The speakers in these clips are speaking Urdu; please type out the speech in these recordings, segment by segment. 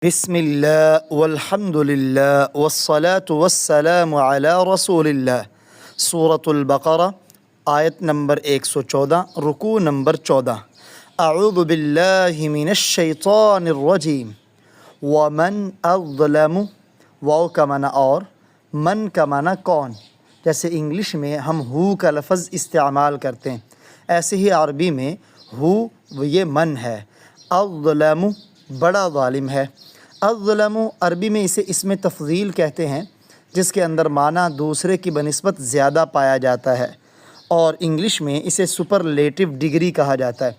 بسم اللہ والحمد للہ والصلاة والسلام علی رسول اللہ۔ سورۃ البقرہ آیت نمبر 114، رکوع نمبر 14۔ اعوذ باللہ من الشیطان الرجیم۔ ومن اظلم، واو کا معنی اور، من کا معنی کون۔ جیسے انگلش میں ہم ہو کا لفظ استعمال کرتے ہیں، ایسے ہی عربی میں ہو یہ من ہے۔ اظلم بڑا ظالم ہے۔ الظلم عربی میں اسے اسم تفضیل کہتے ہیں، جس کے اندر معنی دوسرے کی بنسبت زیادہ پایا جاتا ہے، اور انگلش میں اسے سپرلیٹو ڈگری کہا جاتا ہے۔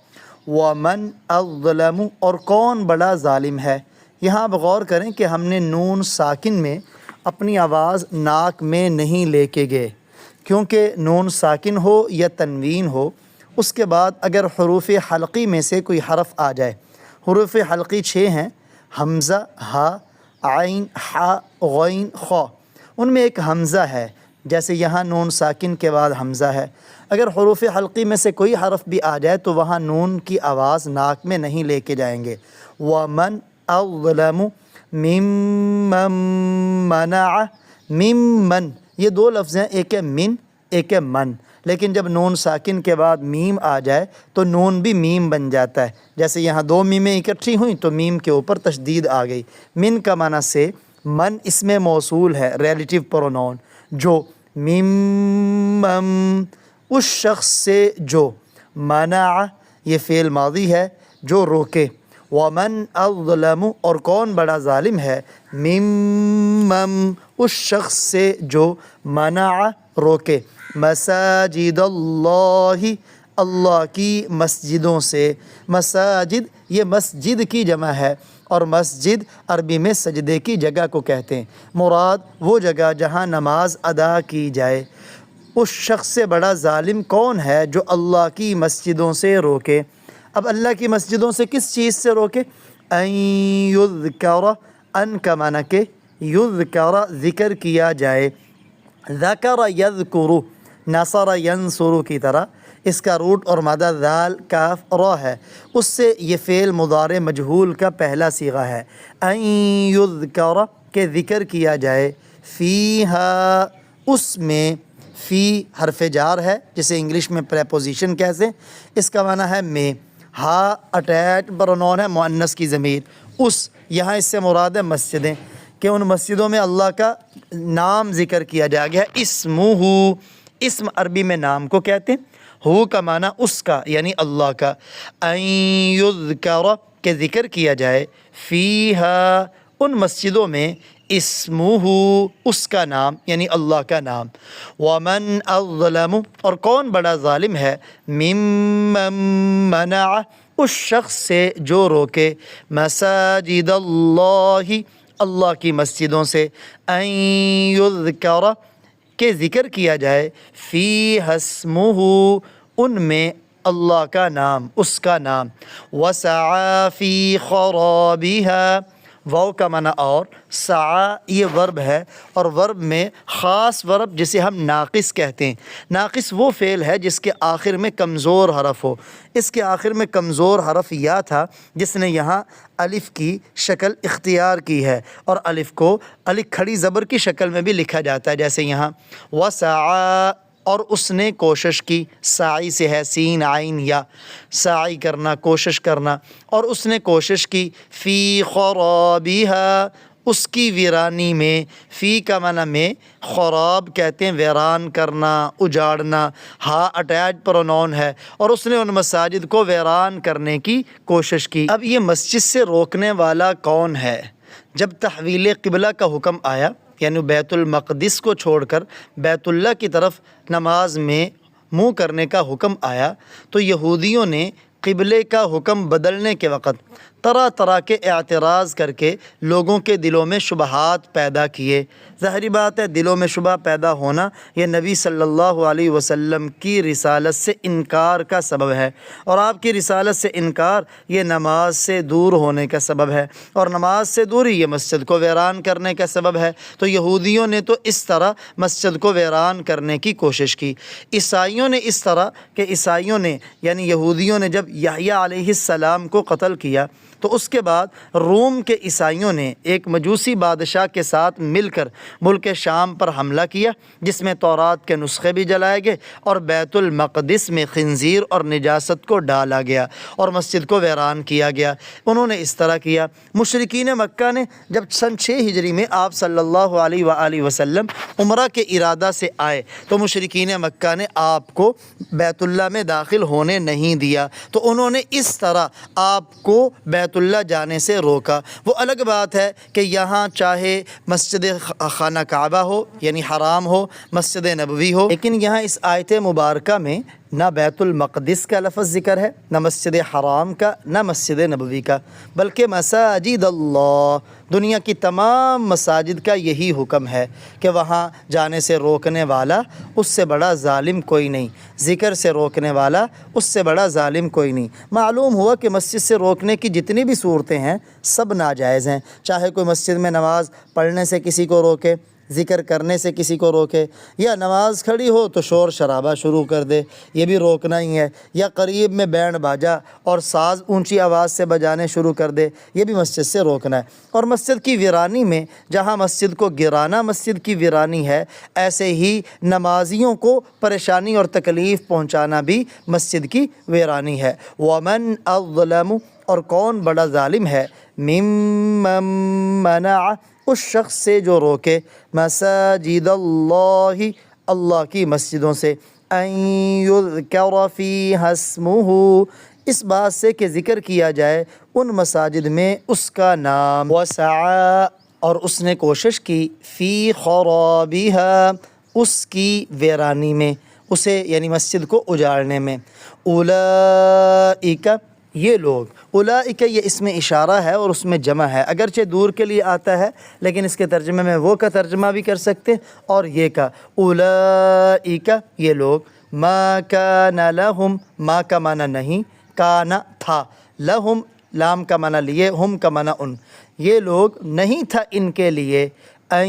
ومن الظلم، اور کون بڑا ظالم ہے۔ یہاں آپ غور کریں کہ ہم نے نون ساکن میں اپنی آواز ناک میں نہیں لے کے گئے، کیونکہ نون ساکن ہو یا تنوین ہو، اس کے بعد اگر حروف حلقی میں سے کوئی حرف آ جائے، حروف حلقی 6 ہیں، حمزہ، ہا، عین، حا، غین، خا، ان میں ایک حمزہ ہے، جیسے یہاں نون ساکن کے بعد حمزہ ہے۔ اگر حروف حلقی میں سے کوئی حرف بھی آ جائے تو وہاں نون کی آواز ناک میں نہیں لے کے جائیں گے۔ وَمَنْ أَظْلَمُ مِمَّن مَنَعَ، ممن، یہ دو لفظ ہیں، ایک ہے من، ایک ہے من، لیکن جب نون ساکن کے بعد میم آ جائے تو نون بھی میم بن جاتا ہے۔ جیسے یہاں دو میمیں اکٹھی ہوئیں تو میم کے اوپر تشدید آ گئی۔ من کا معنی سے من اسم موصول ہے، ریلیٹیو پرونون، جو، ممن اس شخص سے جو، منع یہ فعل ماضی ہے جو روکے۔ ومن اظلم، اور کون بڑا ظالم ہے، ممن اس شخص سے جو، منع روکے، مساجد اللہ اللہ کی مسجدوں سے۔ مساجد یہ مسجد کی جمع ہے، اور مسجد عربی میں سجدے کی جگہ کو کہتے ہیں۔ مراد وہ جگہ جہاں نماز ادا کی جائے۔ اس شخص سے بڑا ظالم کون ہے جو اللہ کی مسجدوں سے روکے۔ اب اللہ کی مسجدوں سے کس چیز سے روکے؟ ان یذکر، ان کا معنی کہ یذکر ذکر کیا جائے، ذکر یذکر، نصر ینصر کی طرح، اس کا روٹ اور مادہ ذال کاف را ہے، اس سے یہ فعل مضارع مجہول کا پہلا صیغہ ہے۔ ان یذکر کہ ذکر کیا جائے، فیہا اس میں، فی حرف جار ہے جسے انگلش میں پریپوزیشن کہتے ہیں، اس کا معنی ہے میں۔ ہا اٹیچ پرونون ہے مؤنث کی ضمیر، اس، یہاں اس سے مراد ہے مسجدیں، کہ ان مسجدوں میں اللہ کا نام ذکر کیا جا گیا ہے۔ اسمہ، اسم عربی میں نام کو کہتے ہیں، ہو کا معنی اس کا یعنی اللہ کا۔ ان یذکر کہ ذکر کیا جائے، فیہا ان مسجدوں میں، اسمہ اس کا نام یعنی اللہ کا نام۔ ومن اظلم، اور کون بڑا ظالم ہے، ممن منع اس شخص سے جو روکے، مساجد اللہ اللہ کی مسجدوں سے، ان یذکر کہ ذکر کیا جائے، فیہا اسمہ ان میں اللہ کا نام، اس کا نام۔ وسعی فی خرابہا، واو کا معنی اور، سعی یہ ورب ہے، اور ورب میں خاص ورب جسے ہم ناقص کہتے ہیں۔ ناقص وہ فعل ہے جس کے آخر میں کمزور حرف ہو۔ اس کے آخر میں کمزور حرف یا تھا، جس نے یہاں الف کی شکل اختیار کی ہے، اور الف کو الف کھڑی زبر کی شکل میں بھی لکھا جاتا ہے، جیسے یہاں وسعی، اور اس نے کوشش کی، سعی سے ہے سین عین یا، سعی کرنا، کوشش کرنا، اور اس نے کوشش کی، فی خرابہا اس کی ویرانی میں، فی کا معنی میں، خراب کہتے ہیں ویران کرنا، اجاڑنا، ہا اٹیچ پرونون ہے، اور اس نے ان مساجد کو ویران کرنے کی کوشش کی۔ اب یہ مسجد سے روکنے والا کون ہے؟ جب تحویل قبلہ کا حکم آیا، یعنی بیت المقدس کو چھوڑ کر بیت اللہ کی طرف نماز میں منہ کرنے کا حکم آیا، تو یہودیوں نے قبلے کا حکم بدلنے کے وقت طرح طرح کے اعتراض کر کے لوگوں کے دلوں میں شبہات پیدا کیے۔ ظاہری بات ہے، دلوں میں شبہ پیدا ہونا یہ نبی صلی اللہ علیہ وسلم کی رسالت سے انکار کا سبب ہے، اور آپ کی رسالت سے انکار یہ نماز سے دور ہونے کا سبب ہے، اور نماز سے دوری یہ مسجد کو ویران کرنے کا سبب ہے۔ تو یہودیوں نے تو اس طرح مسجد کو ویران کرنے کی کوشش کی، عیسائیوں نے اس طرح کہ عیسائیوں نے یعنی یہودیوں نے جب یحییٰ علیہ السلام کو قتل کیا تو اس کے بعد روم کے عیسائیوں نے ایک مجوسی بادشاہ کے ساتھ مل کر ملک شام پر حملہ کیا، جس میں تورات کے نسخے بھی جلائے گئے اور بیت المقدس میں خنزیر اور نجاست کو ڈالا گیا اور مسجد کو ویران کیا گیا۔ انہوں نے اس طرح کیا۔ مشرکین مکہ نے جب سن 6 ہجری میں آپ صلی اللہ علیہ وآلہ وسلم عمرہ کے ارادہ سے آئے تو مشرکین مکہ نے آپ کو بیت اللہ میں داخل ہونے نہیں دیا، تو انہوں نے اس طرح آپ کو بیت اللہ جانے سے روکا۔ وہ الگ بات ہے کہ یہاں چاہے مسجد خانہ کعبہ ہو یعنی حرام ہو، مسجد نبوی ہو، لیکن یہاں اس آیت مبارکہ میں نہ بیت المقدس کا لفظ ذکر ہے، نہ مسجد حرام کا، نہ مسجد نبوی کا، بلکہ مساجد اللہ، دنیا کی تمام مساجد کا یہی حکم ہے کہ وہاں جانے سے روکنے والا اس سے بڑا ظالم کوئی نہیں، ذکر سے روکنے والا اس سے بڑا ظالم کوئی نہیں۔ معلوم ہوا کہ مسجد سے روکنے کی جتنی بھی صورتیں ہیں سب ناجائز ہیں، چاہے کوئی مسجد میں نماز پڑھنے سے کسی کو روکے، ذکر کرنے سے کسی کو روکے، یا نماز کھڑی ہو تو شور شرابہ شروع کر دے، یہ بھی روکنا ہی ہے، یا قریب میں بینڈ باجا اور ساز اونچی آواز سے بجانے شروع کر دے، یہ بھی مسجد سے روکنا ہے۔ اور مسجد کی ویرانی میں جہاں مسجد کو گرانا مسجد کی ویرانی ہے، ایسے ہی نمازیوں کو پریشانی اور تکلیف پہنچانا بھی مسجد کی ویرانی ہے۔ وَمَنْ أَظْلَمُ، اور کون بڑا ظالم ہے، مِمَّن مَنَعَ، اس شخص سے جو روکے، مساجد اللہ، اللہ کی مسجدوں سے، ان یذکر فیہا اسمہ، اس بات سے کہ ذکر کیا جائے ان مساجد میں اس کا نام، وسعی، اور اس نے کوشش کی، فی خرابہا، اس کی ویرانی میں، اسے یعنی مسجد کو اجاڑنے میں، اولئک، یہ لوگ، اولئک یہ اسم اشارہ ہے اور اس میں جمع ہے، اگرچہ دور کے لیے آتا ہے لیکن اس کے ترجمے میں وہ کا ترجمہ بھی کر سکتے اور یہ کا، اولئک یہ لوگ، ما کان لہم، ما کا معنی نہیں، کانا تھا، لہم لام کا معنی لیے، ہم کا معنی ان، یہ لوگ نہیں تھا ان کے لیے، ان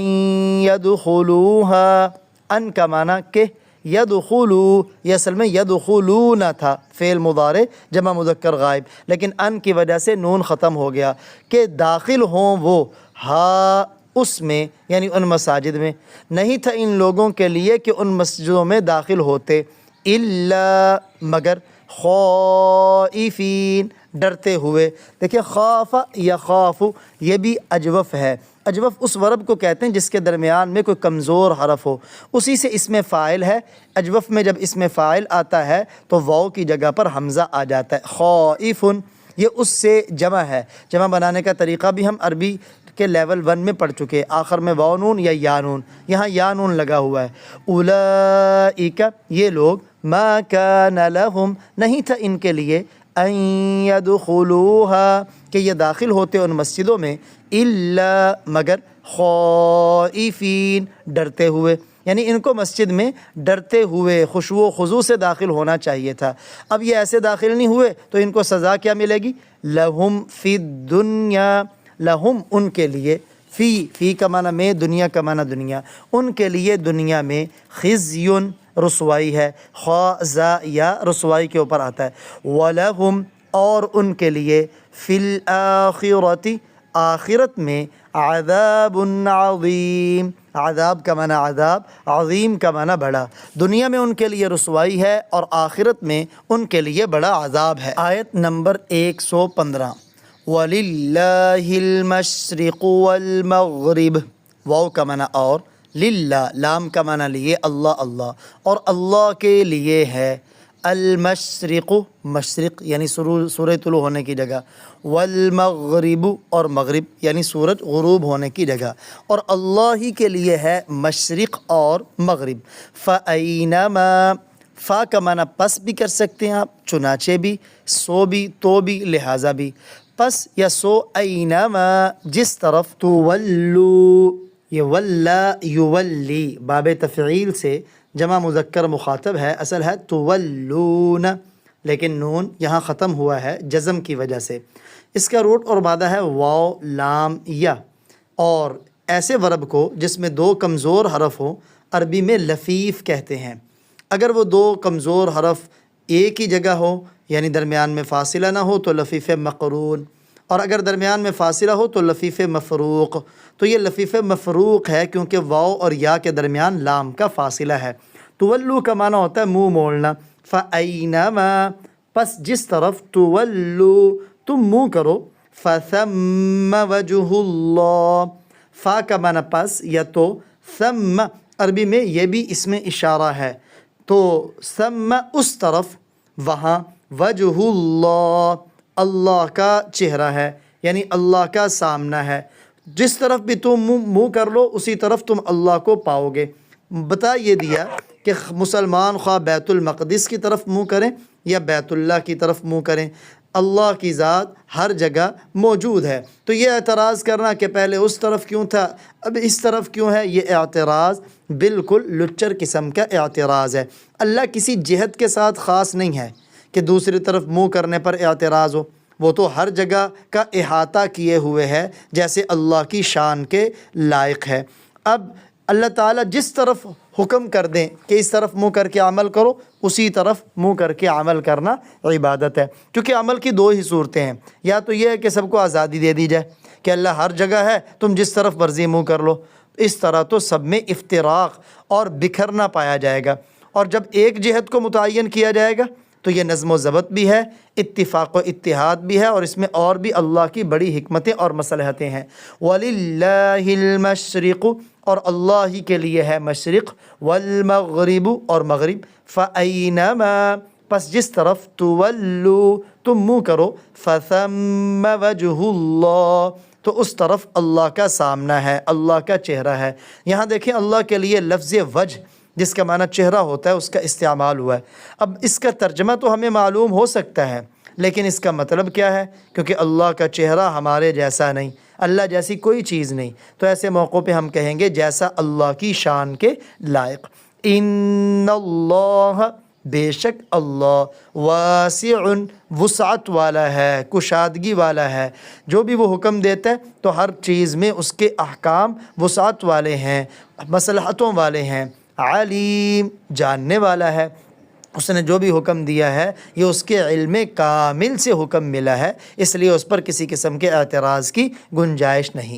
یدخلوها، ان کا معنی کہ، یدخلو، یہ اصل میں یدخلون تھا، فعل مضارع جمع مذکر غائب، لیکن ان کی وجہ سے نون ختم ہو گیا، کہ داخل ہوں وہ، ہاں اس میں یعنی ان مساجد میں، نہیں تھا ان لوگوں کے لیے کہ ان مسجدوں میں داخل ہوتے، الا مگر، خائفین ڈرتے ہوئے۔ دیکھیں خاف یا خاف یہ بھی اجوف ہے، اجوف اس ورب کو کہتے ہیں جس کے درمیان میں کوئی کمزور حرف ہو، اسی سے اسم فاعل ہے۔ اجوف میں جب اسم فاعل آتا ہے تو واو کی جگہ پر حمزہ آ جاتا ہے، خائفن، یہ اس سے جمع ہے۔ جمع بنانے کا طریقہ بھی ہم عربی کے لیول 1 میں پڑھ چکے، آخر میں واو نون یا یا نون، یہاں یا نون لگا ہوا ہے۔ اولئک یہ لوگ، ما کان لہم نہیں تھا ان کے لیے، ان یدخلوها کہ یہ داخل ہوتے ان مسجدوں میں، الا مگر، خائفین ڈرتے ہوئے، یعنی ان کو مسجد میں ڈرتے ہوئے خشوع و خضوع سے داخل ہونا چاہیے تھا۔ اب یہ ایسے داخل نہیں ہوئے تو ان کو سزا کیا ملے گی؟ لہم فی الدنیا، لہم ان کے لیے، فی کا معنی میں، دنیا کا معنی دنیا، ان کے لیے دنیا میں، خزیٌ رسوائی ہے، خاء یا رسوائی کے اوپر آتا ہے، وَلَهُمْ اور ان کے لیے، فی الآخرۃ آخرت میں، عذاب عظیم، عذاب کا معنی عذاب، عظیم کا معنی بڑا، دنیا میں ان کے لیے رسوائی ہے اور آخرت میں ان کے لیے بڑا عذاب ہے۔ آیت نمبر 115، وَلِلَّهِ الْمَشْرِقُ وَالْمَغْرِبُ، واو کا معنی اور، للہ لام کا معنی لیے، اللہ اللہ، اور اللہ کے لیے ہے، المشرق مشرق یعنی سورج طلوع ہونے کی جگہ، والمغرب اور مغرب یعنی سورج غروب ہونے کی جگہ، اور اللہ ہی کے لیے ہے مشرق اور مغرب۔ فَأَيْنَمَا، فا کا معنی پس بھی کر سکتے ہیں آپ، چنانچہ بھی، سو بھی، تو بھی، لہٰذا بھی، پس یا سو، اینما جس طرف، تولو، یہ ولا یولی باب تفعیل سے جمع مذکر مخاطب ہے، اصل ہے تولون، لیکن نون یہاں ختم ہوا ہے جزم کی وجہ سے۔ اس کا روٹ اور مادہ ہے واو لام یا، اور ایسے ورب کو جس میں 2 کمزور حرف ہوں عربی میں لفیف کہتے ہیں۔ اگر وہ 2 کمزور حرف ایک ہی جگہ ہو یعنی درمیان میں فاصلہ نہ ہو تو لفیف مقرون، اور اگر درمیان میں فاصلہ ہو تو لفیف مفروق. تو یہ لفیف مفروق ہے کیونکہ واو اور یا کے درمیان لام کا فاصلہ ہے. تولو کا معنی ہوتا ہے منہ موڑنا. فَأَيْنَمَا پس جس طرف تولو تم منہ کرو. فَثَمَّ وَجْهُ اللَّهِ فا کا معنی پس یا تو. ثم عربی میں یہ بھی اسم اشارہ ہے. تو ثم اس طرف وہاں. وجہ اللہ اللہ کا چہرہ ہے یعنی اللہ کا سامنا ہے. جس طرف بھی تم منہ کر لو اسی طرف تم اللہ کو پاؤ گے. بتا یہ دیا کہ مسلمان خواہ بیت المقدس کی طرف منہ کریں یا بیت اللہ کی طرف منہ کریں، اللہ کی ذات ہر جگہ موجود ہے. تو یہ اعتراض کرنا کہ پہلے اس طرف کیوں تھا اب اس طرف کیوں ہے، یہ اعتراض بالکل لچر قسم کا اعتراض ہے. اللہ کسی جہت کے ساتھ خاص نہیں ہے کہ دوسری طرف منہ کرنے پر اعتراض ہو. وہ تو ہر جگہ کا احاطہ کیے ہوئے ہے جیسے اللہ کی شان کے لائق ہے. اب اللہ تعالیٰ جس طرف حکم کر دیں کہ اس طرف منہ کر کے عمل کرو اسی طرف منہ کر کے عمل کرنا عبادت ہے. کیونکہ عمل کی دو ہی صورتیں ہیں، یا تو یہ ہے کہ سب کو آزادی دے دی جائے کہ اللہ ہر جگہ ہے تم جس طرف مرضی منہ کر لو، اس طرح تو سب میں افتراق اور بکھرنا پایا جائے گا. اور جب ایک جہت کو متعین کیا جائے گا تو یہ نظم و ضبط بھی ہے، اتفاق و اتحاد بھی ہے، اور اس میں اور بھی اللہ کی بڑی حکمتیں اور مصلحتیں ہیں. وَلِلَّهِ الْمَشْرِقُ اور اللہ ہی کے لیے ہے مشرق، وَالْمَغْرِبُ اور مغرب. فَأَيْنَمَا پس جس طرف تولو تم منہ کرو، فَثَمَّ وَجْهُ اللَّهِ تو اس طرف اللہ کا سامنا ہے، اللہ کا چہرہ ہے. یہاں دیکھیں اللہ کے لیے لفظ وجہ جس کا معنی چہرہ ہوتا ہے اس کا استعمال ہوا ہے. اب اس کا ترجمہ تو ہمیں معلوم ہو سکتا ہے لیکن اس کا مطلب کیا ہے، کیونکہ اللہ کا چہرہ ہمارے جیسا نہیں، اللہ جیسی کوئی چیز نہیں. تو ایسے موقعوں پہ ہم کہیں گے جیسا اللہ کی شان کے لائق. ان اللہ بے شک اللہ واسع وسعت والا ہے، کشادگی والا ہے. جو بھی وہ حکم دیتا ہے تو ہر چیز میں اس کے احکام وسعت والے ہیں، مصلحتوں والے ہیں. علیم جاننے والا ہے، اس نے جو بھی حکم دیا ہے یہ اس کے علم کامل سے حکم ملا ہے، اس لیے اس پر کسی قسم کے اعتراض کی گنجائش نہیں.